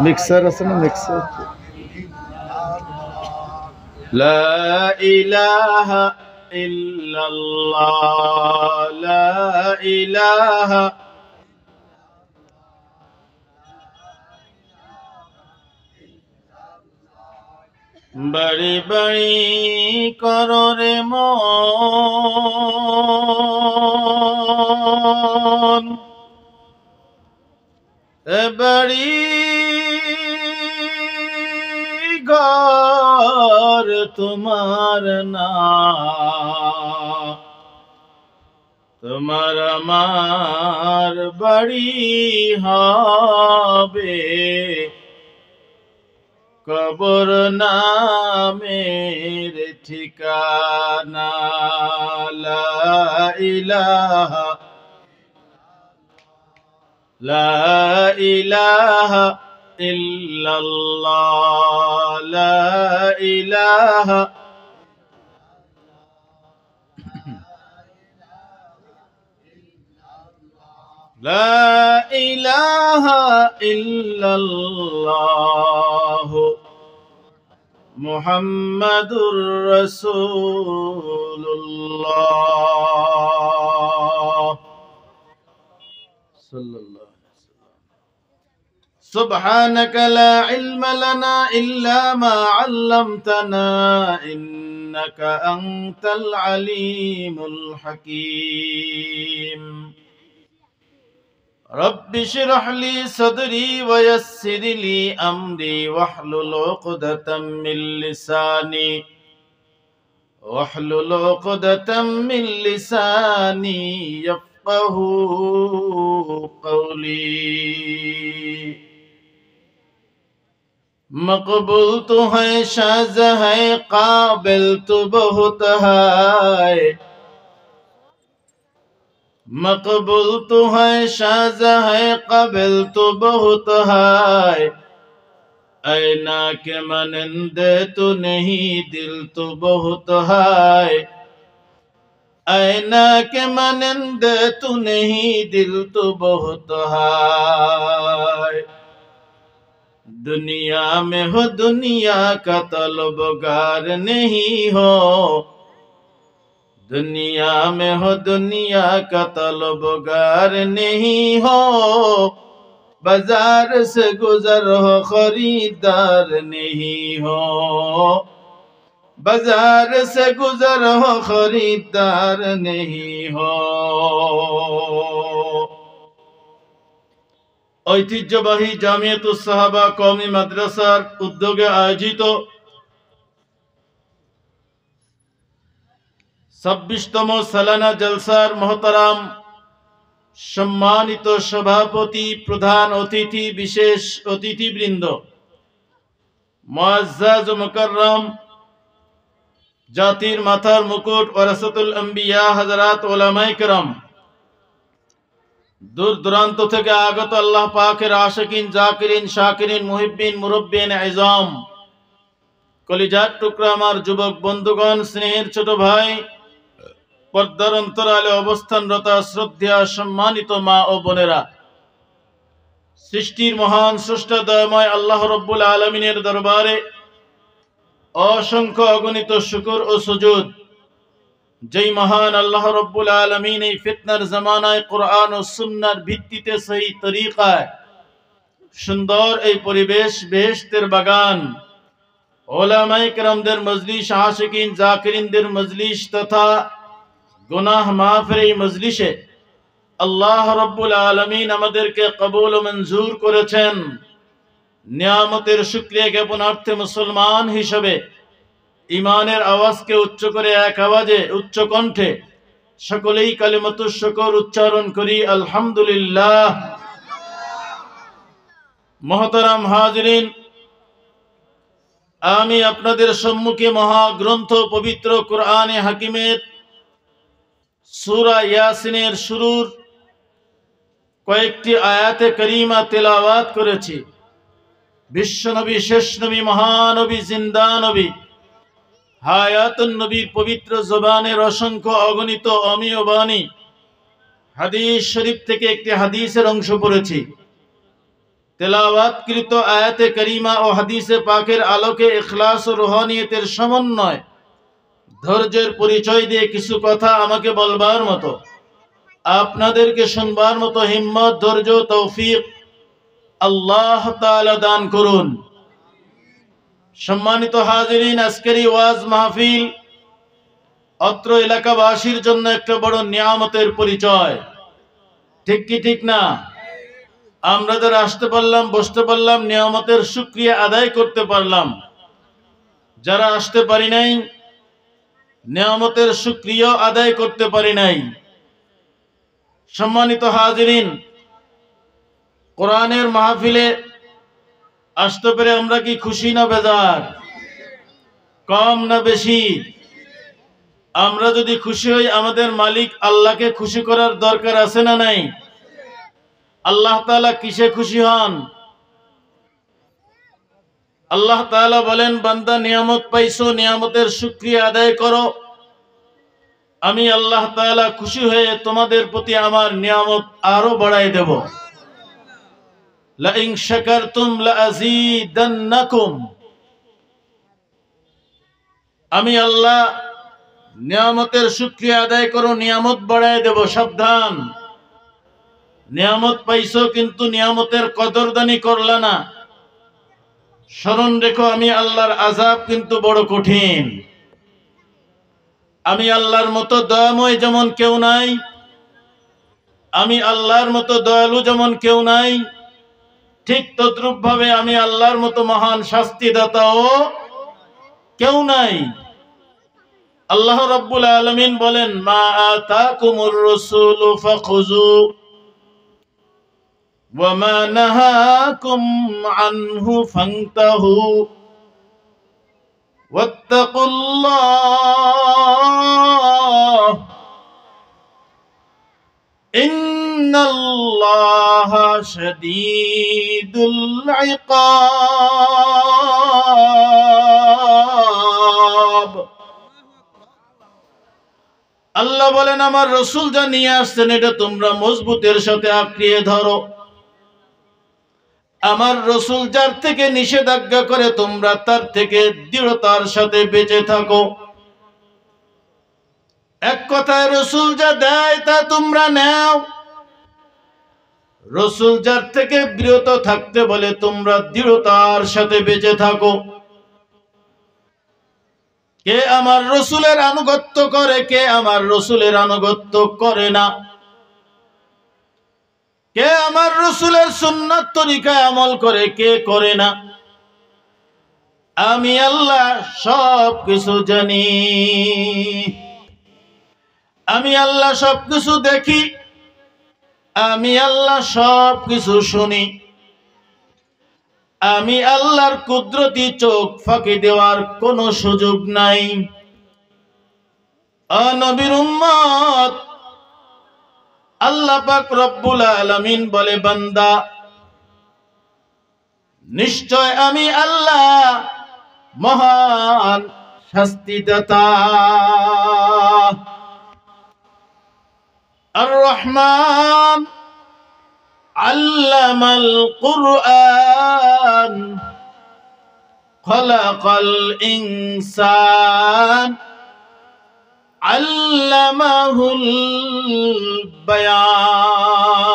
Mixer আছে না mixer লা ইলাহা ইল্লাল্লাহ লা ইলাহা बड़ी बड़ी करो रे मोन बड़ी घर तुम्हार ना तुम्हार मार बड़ी हाबे कब्र नामेर ठिकाना ला इलाहा इल्लल्लाह ला इलाहा ला इलाहा इल्लल्लाह मुहम्मदुर रसूलुल्लाह सल्लल्लाहु अलैहि वसल्लम सुब्हानक ला इल्म लना इल्ला मा अल्लमतना इन्नका अंतल अलीमुल हकीम रब्बि इश्रह ली सदरी वयस्सिर ली अमरी वहलुल उक़दतम मिन लिसानी यफ़क़हू क़ौली मक़बूल तो है शाज़ है क़ाबिल तो बहुत है मक़बूल तो है शाज़ है क़ाबिल तो बहुत है ऐना के मनंदे तो नहीं दिल तो बहुत है ऐना के मनंदे तो नहीं दिल तो बहुत है दुनिया में हो दुनिया का तलबगार नहीं हो दुनिया में हो दुनिया का तलबगार नहीं हो बाजार से गुजर हो खरीदार नहीं हो बाजार से गुजर हो खरीदार नहीं हो ঐতিহ্যবাহী জামিয়াতুস সাহাবা কওমি মাদ্রাসার উদ্যোগে আয়োজিত 26তম সালানা জলসার মহতারাম সম্মানিত সভাপতি প্রধান অতিথি বিশেষ অতিথিবৃন্দ মুআজ্জাজ ও মুকাররম জাতির মাথার মুকুট ওয়ারাসাতুল আম্বিয়া হযরত উলামায়ে কেরাম दूर दुरांत থেকে আগত আল্লাহ পাকের আশিকিন জাকিরিন শাকিরিন মুহিব্বিন মুরব্বিন ইজাম কলিজার টুকরা আমার যুবক বন্ধুগণ স্নেহের ছোট ভাই পর্দার অন্তরালে অবস্থানরত শ্রদ্ধেয় সম্মানিত মা ও বোনেরা সৃষ্টির মহান স্রষ্টা দয়াময় আল্লাহ রাব্বুল আলামিনের দরবারে অসংখ্য অগণিত শুকর ও সুজুদ যেই মহান আল্লাহ রাব্বুল আলামিন এই ফিতনার জামানায় কোরআন ও সুন্নাহর ভিত্তিতে সহি তরিকায় সুন্দর এই পরিবেশ বেহেশতের বাগান উলামায়ে কেরামদের মজলিস আশিকিন জাকিরিনদের মজলিস তথা গুনাহ মাফের এই মজলিসে আল্লাহ রাব্বুল আলামিন আমাদেরকে কবুল ও মঞ্জুর করেছেন নিয়ামতের শুকরিয়া জ্ঞাপনার্থে মুসলমান হিসেবে ইমানের আওয়াজকে উচ্চ করে এক আওয়াজে উচ্চ কণ্ঠে সকলেই কালিমাতুশ শুকর উচ্চারণ করি আলহামদুলিল্লাহ। মুহতারাম হাজিরিন, আমি আপনাদের সম্মুখে মহাগ্রন্থ পবিত্র কোরআনে হাকিমের সূরা ইয়াসিনের শুরুর কয়েকটি আয়াতে কারিমা তেলাওয়াত করেছি। বিশ্বনবী শেষ নবী মহানবী জিন্দা নবী হায়াতুন নবীর পবিত্র জবানের অসংখ্য অগণিত অমীয় বাণী হাদিস শরীফ থেকে একটি হাদিসের অংশ পড়েছি। তেলাওয়াতকৃত আয়াতে কারিমা ও হাদিসে পাকের আলোকে ইখলাস ও রুহানিয়তের সমন্বয় ধৈর্যের পরিচয় দিয়ে কিছু কথা আমাকে বলবার মতো, আপনাদেরকে শুনবার মতো হিম্মত, ধৈর্য, তৌফিক আল্লাহ তাআলা দান করুন। সম্মানিত হাজিরিন, আজকের এই ওয়াজ মাহফিল অত্র এলাকাবাসীর জন্য একটা বড় নিয়ামতের পরিচয়, ঠিক কি ঠিক না? আমরা যারা আসতে পারলাম, বসতে পারলাম, নিয়ামতের শুকরিয়া আদায় করতে পারলাম। যারা আসতে পারি নাই, নিয়ামতের শুকরিয়া আদায় করতে পারি নাই। সম্মানিত হাজিরিন, কোরআনের মাহফিলে আসতে পেরে আমরা কি খুশি না বেজার? কম না বেশি? আমরা যদি খুশি হই, আমাদের মালিক আল্লাহকে খুশি করার দরকার আছে না নাই? আল্লাহ তাআলা কিসে খুশি হন? আল্লাহ তাআলা বলেন, বান্দা নিয়ামত পাইছো, নিয়ামতের শুকরিয়া আদায় করো, আমি আল্লাহ তাআলা খুশি হয়ে তোমাদের প্রতি আমার নিয়ামত আরো বাড়াই দেব। লা ইন শাকারতুম লা আযীদান্নাকুম, আমি আল্লাহ নিয়ামতের শুকরিয়া আদায় করো, নিয়ামত বাড়াই দেব। সাবধান, নিয়ামত পাইছো কিন্তু নিয়ামতের কদরদানি করলা না, স্মরণ রেখো আমি আল্লাহর আযাব কিন্তু বড় কঠিন। আমি আল্লাহর মতো দয়াময় যেমন কেউ নাই, আমি আল্লাহর মতো দয়ালু যেমন কেউ নাই, ঠিক তদ্রূপ ভাবে আমি আল্লাহর মতো মহান শাস্তিদাতাও কেউ নাই। আল্লাহ রাব্বুল আলামিন বলেন, মা আতাকুমুর রাসূলু ফাখুযু ওয়া মা নাহাকুম আনহু ফান্তাহু ওয়াত্তাকুল্লাহ ইন্নাল্লাহা শাদীদুল ইকাব। আল্লাহ বলেন, আমার রাসূল যা নিয়ে আসছেন এটা তোমরা মজবুতের সাথে আঁকড়িয়ে ধরো। আমার রাসূল যার থেকে নিষেধাজ্ঞা করে তোমরা তার থেকে দৃঢ়তার সাথে বেঁচে থাকো। এক কথায় রাসূল যা দেয় তা তোমরা নাও, রাসূল যার থেকে বিরত থাকতে বলে তোমরা দৃঢ়তার সাথে বেঁচে থাকো। কে আমার রাসূলের আনুগত্য করে, কে আমার রাসূলের আনুগত্য করে না, কে আমার রাসূলের সুন্নাত তরিকায় আমল করে, কে করে না, আমি আল্লাহ সব কিছু জানি। আমি আল্লাহ সব কিছু দেখি, আমি আল্লাহ সব কিছু শুনি। আমি আল্লাহর কুদরতি চোখ ফাঁকি দেওয়ার কোনো সুযোগ নাই। ও নবীর উম্মত, আল্লাহ পাক রব্বুল আলামিন বলে, বান্দা নিশ্চয় আমি আল্লাহ মহান শাস্তিদাতা। আর রহমান আল্লামাল কুরআন খালাকাল ইনসান আল্লামাহুল বায়ান।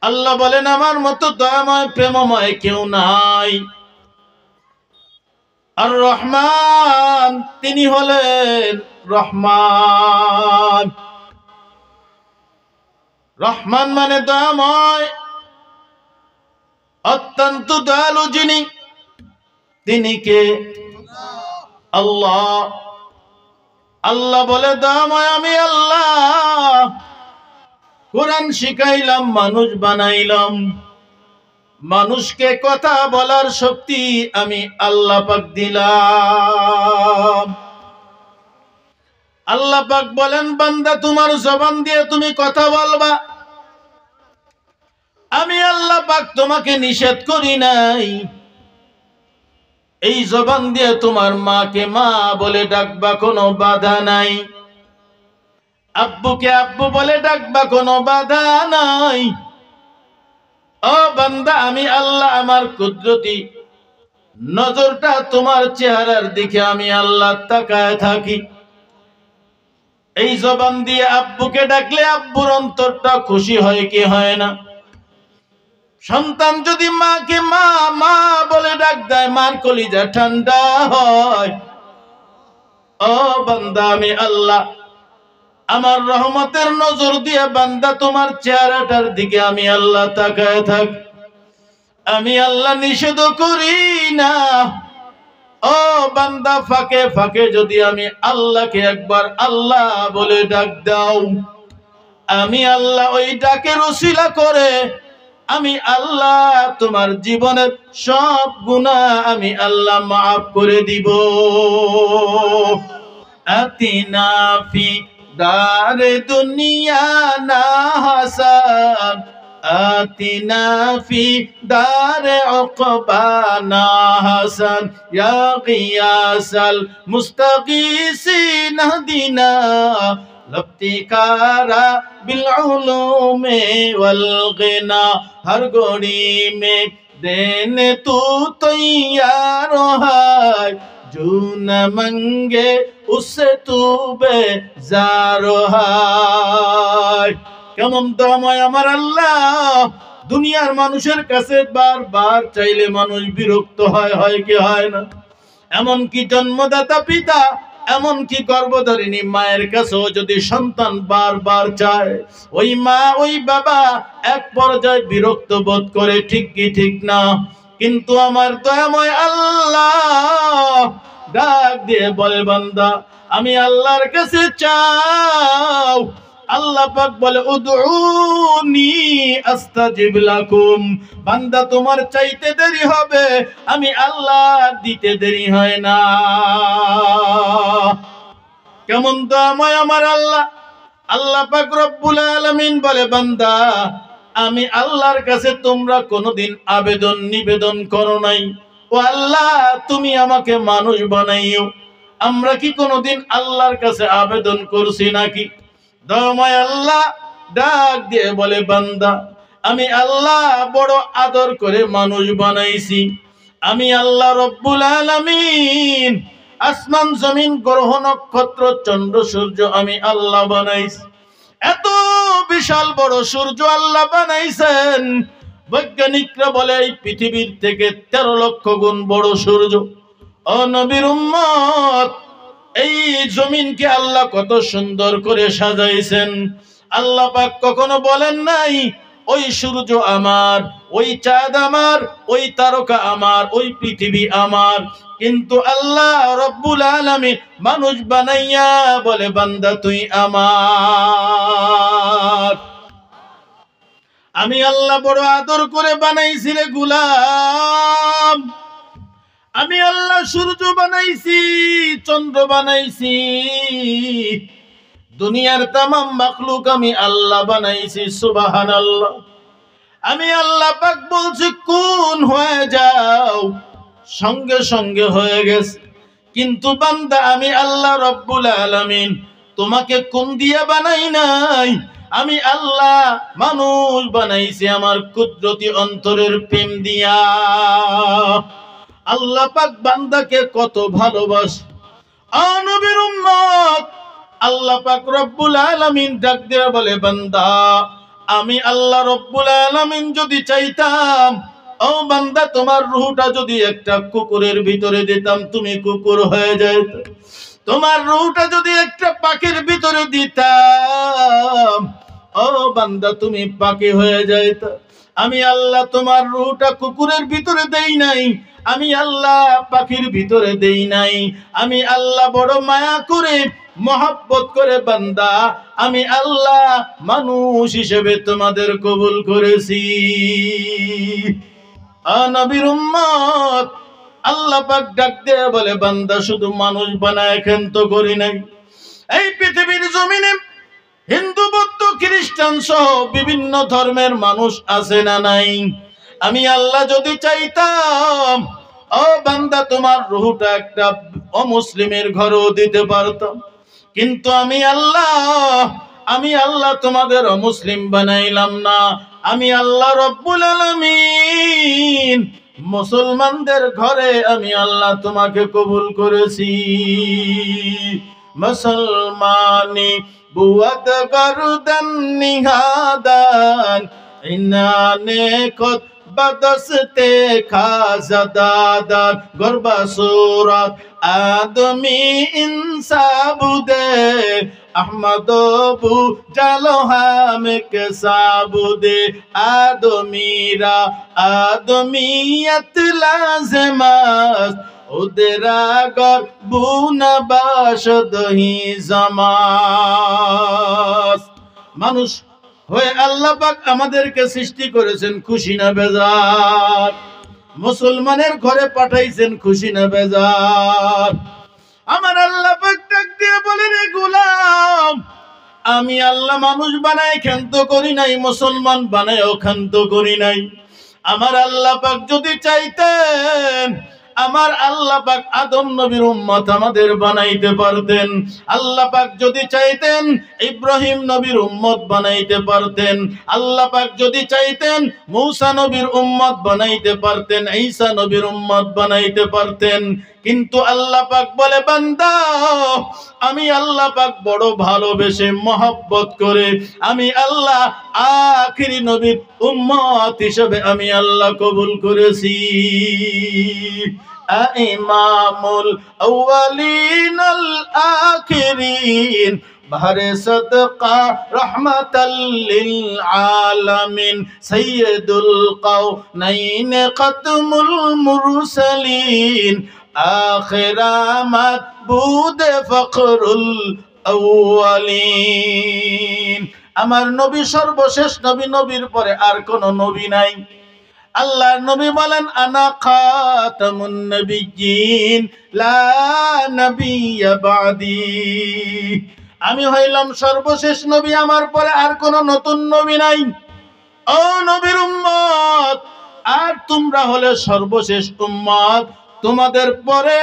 আল্লাহ বলেন, আমার মতো দয়াময় প্রেমময় কেউ নাই। আর রহমান, তিনি হলেন রহমান। রহমান মানে দয়াময়, অত্যন্ত দয়ালু যিনি, তিনি কে? আল্লাহ। আল্লাহ বলে, দয়াময় আমি আল্লাহ। কোরআন শিখাইলাম, মানুষ বানাইলাম, মানুষকে কথা বলার শক্তি আমি আল্লাহ পাক দিলাম। আল্লাহ পাক বলেন, বান্দা তোমার জবান দিয়ে তুমি কথা বলবা, আমি আল্লাহ পাক তোমাকে নিষেধ করি নাই। এই জবান দিয়ে তোমার মাকে মা বলে ডাকবা, কোনো বাধা নাই। আব্বুকে আব্বু বলে ডাকবা, কোনো বাধা নাই। বান্দা আমি আল্লাহ আমার কুদরতি নজরটা তোমার চেহারার দিকে আমি আল্লাহ তাকায় থাকি। এই জবান দিয়ে আব্বুকে ডাকলে আব্বুর অন্তরটা খুশি হয় কি হয় না? সন্তান যদি মাকে মা মা বলে ডাক দেয়, মার কলিজা ঠান্ডা হয়। ও বান্দা আমি আল্লাহ আমার রহমতের নজর দিয়ে বান্দা তোমার চেহারাটার দিকে আমি আল্লাহ তাকায় থাকি। আমি আল্লাহ নিষেধ করি না। ও বান্দা ফাঁকে ফাঁকে যদি আমি আল্লাহকে একবার আল্লাহ বলে ডাক দাও, আমি আল্লাহ ওই ডাকের ওসিলা করে আমি আল্লাহ তোমার জীবনের সব গুনাহ আমি আল্লাহ মাফ করে দিব। আতিনা ফি দারে দুনিয়া না হাসান, আতিনা ফি দারে উকবানা হাসান, ইয়া গিয়াসাল মুস্তাগীসিন হদিনা लफ्तिकारा बिलउलूमे वलगना, हर घड़ी में देने तू तैयार है, जो न मंगे उससे तू बेजार है। কেমন দয়াময় আমার আল্লাহ, দুনিয়ার মানুষের কাছে বারবার চাইলে মানুষ বিরক্ত হয় কি হয় না? এমন কি জন্মদাতা পিতা, এমন কি গর্ভধারিণী মায়ের কাছেও যদি সন্তান বারবার চায়, ওই মা ওই বাবা এক পর্যায়ে বিরক্ত বোধ করে, ঠিক কি ঠিক না? কিন্তু আমার দয়াময় আল্লাহ ডাক দিয়ে বলে, বান্দা আমি আল্লাহর কাছে চাও। আল্লাহ পাক বলে, উদউনি আস্তাজিব লাকুম। বান্দা তোমার চাইতে দেরি হবে, আমি আল্লাহ দিতে দেরি হয় না। কেমন দয়াময় আমার আল্লাহ। আল্লাহ পাক রব্বুল আলামিন বলে, বান্দা আমি আল্লাহর কাছে তোমরা কোনোদিন আবেদন নিবেদন করো নাই, ও আল্লাহ তুমি আমাকে মানুষ বানাইও। আমরা কি কোনোদিন আল্লাহর কাছে আবেদন করছি নাকি? দয়াময় আল্লাহ ডাক দিয়ে বলে, বান্দা আমি আল্লাহ বড় আদর করে মানুষ বানাইছি। আমি আল্লাহ রব্বুল আলামিন আসমান জমিন গ্রহ নক্ষত্র চন্দ্র সূর্য আমি আল্লাহ বানাইছি। এত বিশাল বড় সূর্য আল্লাহ বানাইছেন, বৈজ্ঞানিকরা বলে এই পৃথিবীর থেকে 13 লক্ষ গুণ বড় সূর্য। ও নবীর উম্মত, এই জমিনকে আল্লাহ কত সুন্দর করে সাজাইছেন। আল্লাহ পাক কখনো বলেন নাই ওই সূর্য আমার, ওই চাঁদ আমার, ওই তারকা আমার, ওই পৃথিবী আমার। কিন্তু আল্লাহ রব্বুল আলামিন মানুষ বানাইয়া বলে, বান্দা তুই আমার। আমি আল্লাহ বড় আদর করে বানাইছি রে গোলাম। আমি আল্লাহ সূর্য বানাইছি, চন্দ্র বানাইছি, দুনিয়ার তামাম মাখলুক আমি আল্লাহ বানাইছি। সুবহানাল্লাহ। আমি আল্লাহ পাক বলছি কোন হয়ে যাও, সঙ্গে সঙ্গে হয়ে গেছে। কিন্তু বান্দা আমি আল্লাহ রব্বুল আলামিন তোমাকে কোন দিয়া বানাই নাই, আমি আল্লাহ মানুষ বানাইছি আমার কুদরতি অন্তরের প্রেম দিয়া। আল্লাহ পাক বান্দাকে কত ভালোবাসে। নবীর উম্মত, আল্লাহ পাক রব্বুল আলামিন ডাক দিয়ে বলে, বান্দা আমি আল্লাহ রব্বুল আলামিন যদি চাইতাম, ও বান্দা তোমার রূহটা যদি একটা কুকুরের ভিতরে দিতাম তুমি কুকুর হয়ে যাইত। তোমার রূহটা যদি একটা পাখির ভিতরে দিতাম, ও বান্দা তুমি পাখি হয়ে যাইত। আমি আল্লাহ তোমার রূহটা কুকুরের ভিতরে দেই নাই, আমি আল্লাহ পাখির ভিতরে দেই নাই। আমি আল্লাহ বড় মায়া করে মহব্বত করে বান্দা আমি আল্লাহ মানুষ হিসেবে তোমাদের কবুল করেছি। নবীর উম্মত, আল্লাহ পাক ডাক দিয়ে বলে, বান্দা শুধু মানুষ বানায় ক্ষান্ত করি নাই। এই পৃথিবীর জমিনে হিন্দু বৌদ্ধ খ্রিস্টান সহ বিভিন্ন ধর্মের মানুষ আছে না নাই? আমি আল্লাহ যদি চাইতাম, ও বান্দা তোমার রূহটা একটা অমুসলিমের ঘরেও দিতে পারতাম। কিন্তু আমি আল্লাহ তোমাদের অমুসলিম বানাইলাম না, আমি আল্লাহ রব্বুল আলামিন মুসলমানদের ঘরে আমি আল্লাহ তোমাকে কবুল করেছি। মুসলমানি বুয়াত গরদান নিহাদান ইনানে কত বদস্তে খাজাদাদান গরবা সুরাত আদমি ইনসাবুদে আহমদবু জালো হামেক সাবুদে আদমিরা আদমিয়ত লাজমাস উদরাগর বুনা বাসদহি জামাস। মানুষ হয়ে আল্লাহ পাক আমাদেরকে সৃষ্টি করেছেন খুশি না বেজার? মুসলমানের ঘরে পাঠাইছেন খুশি না বেজার? আমার আল্লাহ পাক ডাক দিয়ে বলেন, রে গোলাম, আমি আল্লাহ মানুষ বানাই ক্ষান্ত করি নাই, মুসলমান বানাইও ক্ষান্ত করি নাই। আমার আল্লাহ পাক যদি চাইতেন আমার আল্লাহ পাক আদম নবীর উম্মত আমাদের বানাইতে পারতেন। আল্লাহ পাক যদি চাইতেন ইব্রাহিম নবীর উম্মত বানাইতে পারতেন। আল্লাহ পাক যদি চাইতেন মূসা নবীর উম্মত বানাইতে পারতেন, ঈসা নবীর উম্মত বানাইতে পারতেন। কিন্তু আল্লাহ পাক বলে, বান্দা, আমি আল্লাহ পাক বড় ভালোবেসে মহব্বত করে আমি আল্লাহ আখিরি নবীর উম্মত হিসেবে আমি আল্লাহ কবুল করেছি। ইমামুল আউয়ালিন আল আখিরিন বাহরে সদকা রহমাতাল লিল আলামিন সাইয়্যিদুল কাওনাইন খাতমুল মুরসালিন আখিরামাত বুদ ফখরুল আউয়ালিন। আমার নবী সর্বশেষ নবী, নবীর পরে আর কোন নবী নাই। আল্লাহর নবী বলেন, আনা খাতামুন নবিয়্যিন লা নবিয়্যা বাদি। আমি হইলাম সর্বশেষ নবী, আমার পরে আর কোন নতুন নবী নাই। ও নবীর উম্মত, আর তোমরা হলে সর্বশেষ উম্মত, তোমাদের পরে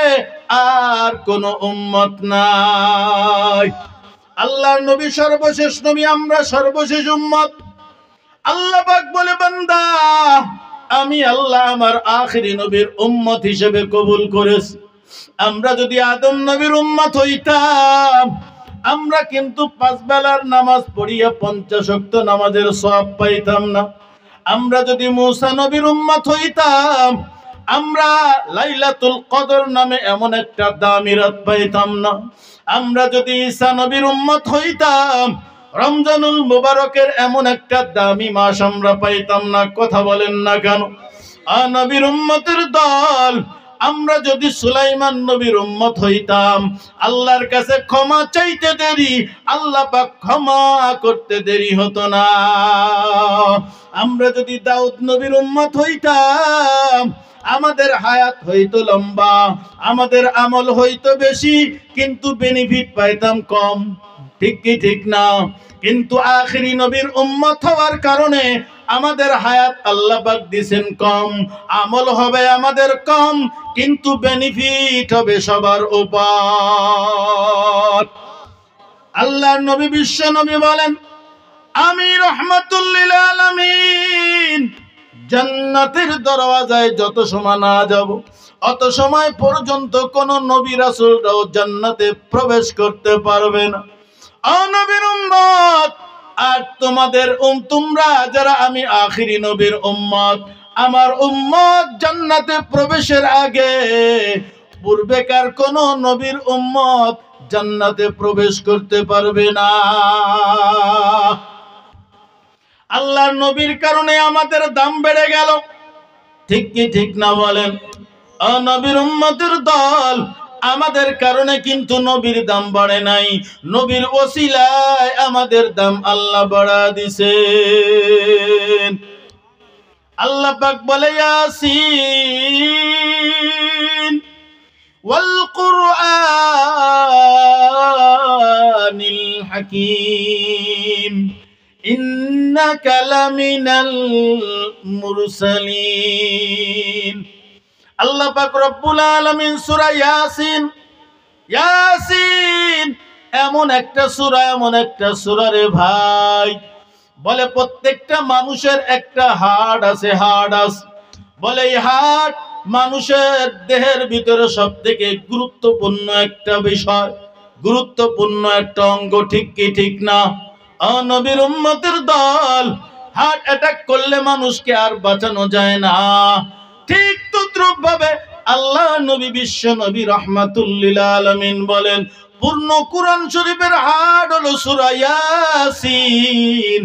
আর কোন উম্মত নাই। আল্লাহর নবী সর্বশেষ নবী, আমরা সর্বশেষ উম্মত। আল্লাহ পাক বলে, বান্দা, আমি আল্লাহ আমার আখিরি নবীর উম্মত হিসেবে কবুল করেছি। আমরা যদি আদম নবীর উম্মত হইতাম, আমরা কিন্তু 5 বেলার নামাজ পড়িয়া 50 ওয়াক্ত নামাজের সওয়াব পাইতাম না। আমরা যদি মূসা নবীর উম্মত হইতাম, আমরা লাইলাতুল কদর নামে এমন একটা দামি রাত পাইতাম না। আমরা যদি ঈসা নবীর উম্মত হইতাম, রমজানুল মুবারকের এমন একটা দামি মাস আমরা পাইতাম না। কথা বলেন না কেন? নবীর উম্মতের দল আমরা যদি সুলাইমান নবীর উম্মত হইতাম, আল্লাহর কাছে ক্ষমা চাইতে দেরি, আল্লাহ পাক ক্ষমা করতে দেরি হতো না। আমরা যদি দাউদ নবীর উম্মত হইতাম, আমাদের হায়াত হইতো লম্বা, আমাদের আমল হইতো বেশি, কিন্তু বেনিফিট পাইতাম কম। ঠিক কি ঠিক না? কিন্তু আখিরি নবীর উম্মত হওয়ার কারণে আমাদের হায়াত আল্লাহ পাক দিয়েছেন কম, আমল হবে আমাদের কম, কিন্তু বেনিফিট হবে সবার উপর। আল্লাহর নবী বিশ্ব নবী বলেন, আমি রাহমাতুল লিল আলামিন জান্নাতের দরওয়াজায় যত সময় না যাব, অত সময় পর্যন্ত কোন নবী রাসূলরাও জান্নাতে প্রবেশ করতে পারবে না। ও নবীর উম্মত, আর তোমাদের তোমরা যারা আমি আখিরি নবীর উম্মত, আমার উম্মত জান্নাতে প্রবেশের আগে পূর্বেকার কোন নবীর উম্মত জান্নাতে প্রবেশ করতে পারবে না। আল্লাহর নবীর কারণে আমাদের দাম বেড়ে গেল। ঠিক কি ঠিক না বলেন? নবীর উম্মতের দল আমাদের কারণে কিন্তু নবীর দাম বাড়ে নাই। নবীর ওসিলায় আমাদের দাম আল্লাহ বাড়া দিয়েছেন। আল্লাহ পাক বলে, ইয়াসিন ওয়াল কুরআনিল হাকীম ইন্নাকা লামিনাল মুরসালিন। আল্লাহ পাক রব্বুল আলামিন সূরা ইয়াসিন, ইয়াসিন এমন একটা সূরা রে ভাই, বলে প্রত্যেকটা মানুষের একটা হাড় আছে, হাড় আছে। বলে এই হাড় মানুষের দেহের ভিতরে সবথেকে গুরুত্বপূর্ণ একটা বিষয়, গুরুত্বপূর্ণ একটা অঙ্গ, ঠিক কি ঠিক না? নবীর উম্মতের দল, হার্ট অ্যাটাক করলে মানুষকে আর বাঁচানো যায় না। ঠিক তদ্রুপ ভাবে আল্লাহ নবী, বিশ্ব নবী রাহমাতুল লিল আলামিন বলেন, পূর্ণ কুরআন শরীফের হার্ট হলো সূরা ইয়াসিন।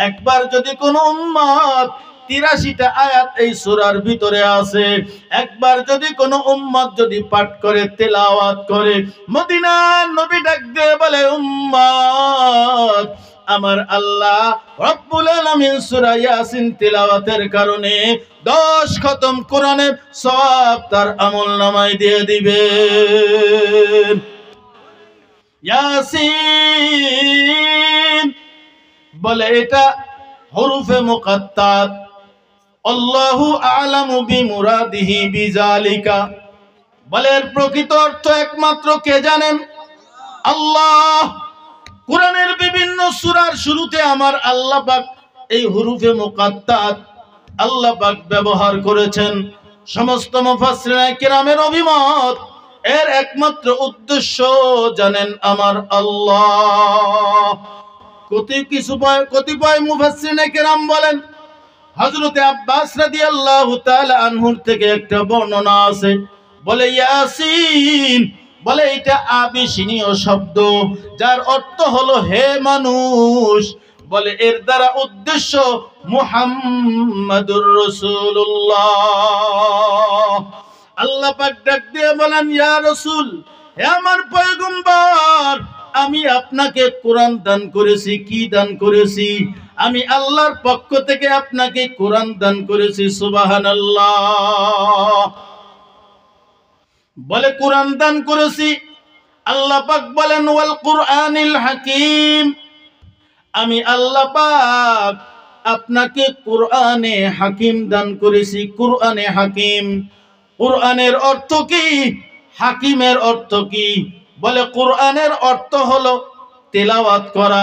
একবার যদি কোন উম্মত ৮৩টা আয়াত এই সূরার ভিতরে আছে, একবার যদি কোন উম্মত যদি পাঠ করে, তেলাওয়াত করে, মদিনার নবী ডাক দিয়ে বলে, উম্মত আমার আল্লাহ রব্বুল আলামিন সূরা ইয়াসিন তেলাওয়াতের কারণে 10 খতম কোরআনের সওয়াব তার আমলনামায় দিয়ে দিবেন। ইয়াসিন বলে এটা হরফে মুকাত্তাত, আল্লাহু আ'লামু বিমুরাদিহি বিযালিকা। বলে এর প্রকৃত অর্থ একমাত্র কে জানেন? আল্লাহ। কোরআনের বিভিন্ন সূরার শুরুতে আমার আল্লাহ পাক এই হরফে মুকাত্তাত আল্লাহ পাক ব্যবহার করেছেন। সমস্ত মুফাসসিরিনে কিরামের অভিমত, এর একমাত্র উদ্দেশ্য জানেন আমার আল্লাহ। কতিপয় মুফাসসিরিনে কিরাম বলেন, হযরতে আব্বাস রাদিয়াল্লাহু তাআলা আনহুর থেকে একটা বর্ণনা আছে, বলে ইয়াসিন বলে এটা আবিসিনীয় শব্দ, যার অর্থ হলো হে মানুষ। বলে এর দ্বারা উদ্দেশ্য মুহাম্মাদুর রাসূলুল্লাহ। আল্লাহ পাক ডাক দিয়ে বলেন, ইয়া রাসূল, হে আমার পয়গম্বর, আমি আপনাকে কোরআন দান করেছি। কি দান করেছি? আমি আল্লাহর পক্ষ থেকে আপনাকে কোরআন দান করেছি। সুবহানাল্লাহ। বলে কোরআন দান করেছি। আল্লাহ পাক বলেন, ওয়াল কুরআনিল হাকিম, আমি আল্লাহ পাক আপনাকে কোরআনে হাকিম দান করেছি। কোরআনে হাকিম, কোরআনের অর্থ কি? হাকিমের অর্থ কি? বলে কোরআনের অর্থ হলো তেলাওয়াত করা,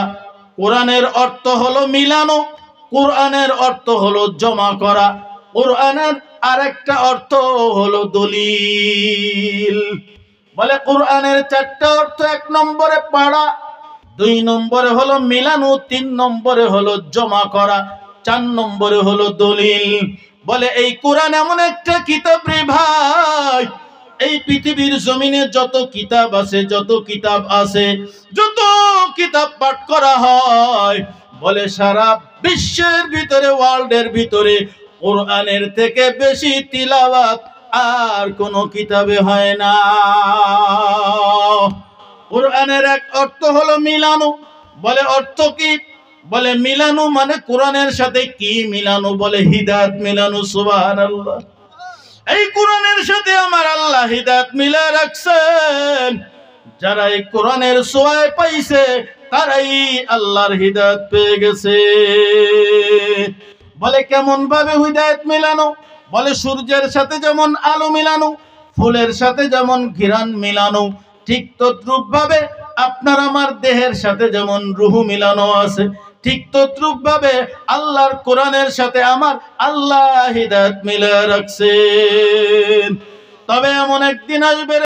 কোরআনের অর্থ হলো মিলানো, কোরআনের অর্থ হলো জমা করা, কোরআনের আরেকটা অর্থ হলো দলিল। বলে কোরআনের 4টা অর্থ, 1 নম্বরে পড়া, 2 নম্বরে হলো মিলানো, 3 নম্বরে হলো জমা করা, 4 নম্বরে হলো দলিল। বলে এই কোরআন এমন একটা কিতাব রে ভাই, এই পৃথিবীর জমিনে যত কিতাব আছে, যত কিতাব পাঠ করা হয়, বলে সারা বিশ্বের ভিতরে, ওয়ার্ল্ডের ভিতরে কোরআনের থেকে বেশি তিলাওয়াত আর কোন কিতাবে হয় না। কোরআনের এক অর্থ হলো মিলানো। বলে অর্থ কি? বলে মিলানো মানে কোরআনের সাথে কি মিলানো? বলে হিদায়াত মিলানো। সুবহানাল্লাহ। এই কোরআনের সাথে আমার আল্লাহ হিদায়াত মিলা রাখছেন। যারা এই কোরআনের ছোঁয়া পাইছে তারাই আল্লাহর হিদায়াত পেয়ে গেছে। বলে কেমন ভাবে হিদায়াত মিলানো? বলে সূর্যের সাথে যেমন আলো মিলানো, ফুলের সাথে যেমন ঘ্রাণ মিলানো, ঠিক তদ্রূপ ভাবে আপনার আমার দেহের সাথে যেমন রূহ মিলানো আছে, ঠিক তদ্রূপ ভাবে আল্লাহর কোরআনের সাথে আমার আল্লাহ হিদায়াত মিলা রাখছেন। তবে এমন একদিন আসবে